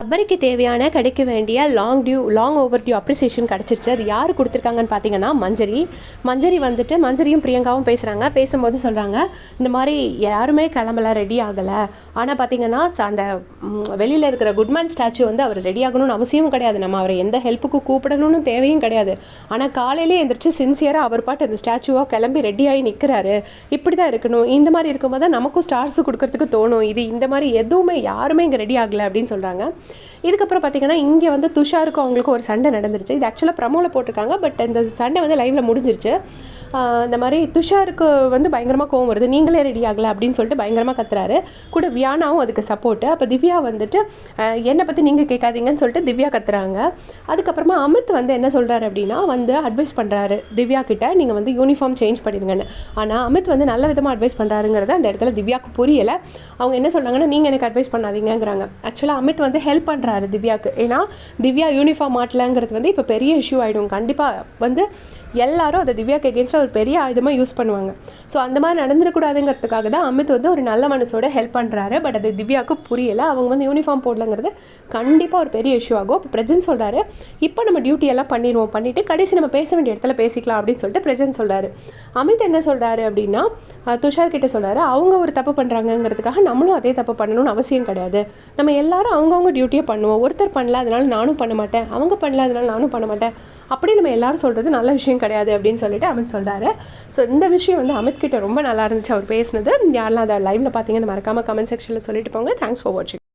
சபரிக்கு தேவையான கிடைக்க வேண்டிய லாங் ஓவர் டியூ அப்ரிசியேஷன் கிடச்சிருச்சு. அது யார் கொடுத்துருக்காங்கன்னு பார்த்தீங்கன்னா மஞ்சரி வந்துட்டு மஞ்சரியும் பிரியங்காவும் பேசும்போது சொல்கிறாங்க, இந்த மாதிரி யாருமே கிளம்பல, ரெடி ஆகலை. ஆனால் பார்த்தீங்கன்னா அந்த வெளியில் இருக்கிற குட்மேன் ஸ்டாச்சு வந்து அவர் ரெடி ஆகணும்னு அவசியமும் கிடையாது, நம்ம அவரை எந்த ஹெல்ப்புக்கும் கூப்பிடணும்னு தேவையும் கிடையாது. ஆனால் காலையிலே எழுந்திரிச்சு சின்சியராக அவர் பாட்டு அந்த ஸ்டாச்சுவாக கிளம்பி ரெடியாகி நிற்கிறாரு. இப்படி தான் இருக்கணும். இந்த மாதிரி இருக்கும்போது தான் நமக்கும் ஸ்டார்ஸ் கொடுக்கறதுக்கு தோணும். இந்த மாதிரி எதுவுமே யாருமே இங்கே ரெடி ஆகலை அப்படின்னு சொல்கிறாங்க. இதுக்கப்புறம் பார்த்தீங்கன்னா இங்கே வந்து துஷாருக்கும் அவங்களுக்கும் ஒரு சண்டை நடந்துருச்சு. இது ஆக்சுவலாக ப்ரமோவில் போட்டிருக்காங்க, பட் இந்த சண்டை வந்து லைவில் முடிஞ்சிருச்சு. இந்த மாதிரி துஷாருக்கு வந்து பயங்கரமாக கோவம் வருது, நீங்களே ரெடி ஆகலை அப்படின்னு சொல்லிட்டு பயங்கரமாக கத்துறாரு. கூட வியானாவும் அதுக்கு சப்போர்ட்டு. அப்போ திவ்யா வந்துட்டு என்னை பற்றி நீங்கள் கேட்காதீங்கன்னு சொல்லிட்டு திவ்யா கத்துறாங்க. அதுக்கப்புறமா அமித் வந்து என்ன சொல்கிறாரு அப்படின்னா வந்து அட்வைஸ் பண்ணுறாரு திவ்யா கிட்ட, நீங்கள் வந்து யூனிஃபார்ம் சேஞ்ச் பண்ணிடுங்கன்னு. ஆனால் அமித் வந்து நல்ல விதமாக அட்வைஸ் பண்ணுறாருங்கிறது அந்த இடத்துல திவ்யாவுக்கு புரியலை. அவங்க என்ன சொல்கிறாங்கன்னா, நீங்கள் எனக்கு அட்வைஸ் பண்ணாதீங்கிறாங்க. ஆக்சுவலாக அமித் வந்து ஹெல்ப் பண்ணுறாரு திவ்யாவுக்கு. ஏன்னா திவ்யா யூனிஃபார்ம் மாட்டலங்கிறது வந்து இப்போ பெரிய இஷ்யூ ஆகிடும். கண்டிப்பாக வந்து எல்லாரும் அதை திவ்யாவுக்கு எகென்ஸ்டாக ஒரு பெரிய ஆயுதமாக யூஸ் பண்ணுவாங்க. ஸோ அந்த மாதிரி நடந்துடக்கூடாதுங்கிறதுக்காக தான் அமித் வந்து ஒரு நல்ல மனசோட ஹெல்ப் பண்ணுறாரு. பட் அது திவ்யாவுக்கு புரியலை. அவங்க வந்து யூனிஃபார்ம் போடலங்கிறது கண்டிப்பாக ஒரு பெரிய இஷ்யூ ஆகும். இப்போ பிரஜன் சொல்கிறாரு, இப்போ நம்ம டியூட்டியெல்லாம் பண்ணிவிட்டு கடைசி நம்ம பேச வேண்டிய இடத்துல பேசிக்கலாம் அப்படின்னு சொல்லிட்டு பிரஜன் சொல்கிறாரு. அமித் என்ன சொல்கிறாரு அப்படின்னா, துஷார் கிட்ட சொல்கிறாரு, அவங்க ஒரு தப்பு பண்ணுறாங்கங்கிறதுக்காக நம்மளும் அதே தப்பு பண்ணணும்னு அவசியம் கிடையாது. நம்ம எல்லாரும் அவங்கவுங்க டியூட்டியை பண்ணுவோம். ஒருத்தர் பண்ணல அதனால நானும் பண்ண மாட்டேன், அவங்க பண்ணல அதனால நானும் பண்ண மாட்டேன், அப்படி நம்ம எல்லாரும் சொல்கிறது நல்ல விஷயம் கிடையாது அப்படின்னு சொல்லிட்டு அமித் சொல்கிறாரு. ஸோ இந்த விஷயம் வந்து அமித் கிட்ட ரொம்ப நல்லா இருந்துச்சு அவர் பேசினது. யாரெல்லாம் அதை லைவில் பார்த்தீங்கன்னு மறக்காமல் கமெண்ட் செக்ஷனில் சொல்லிட்டு போங்க. தேங்க்ஸ் ஃபார் வாட்சிங்.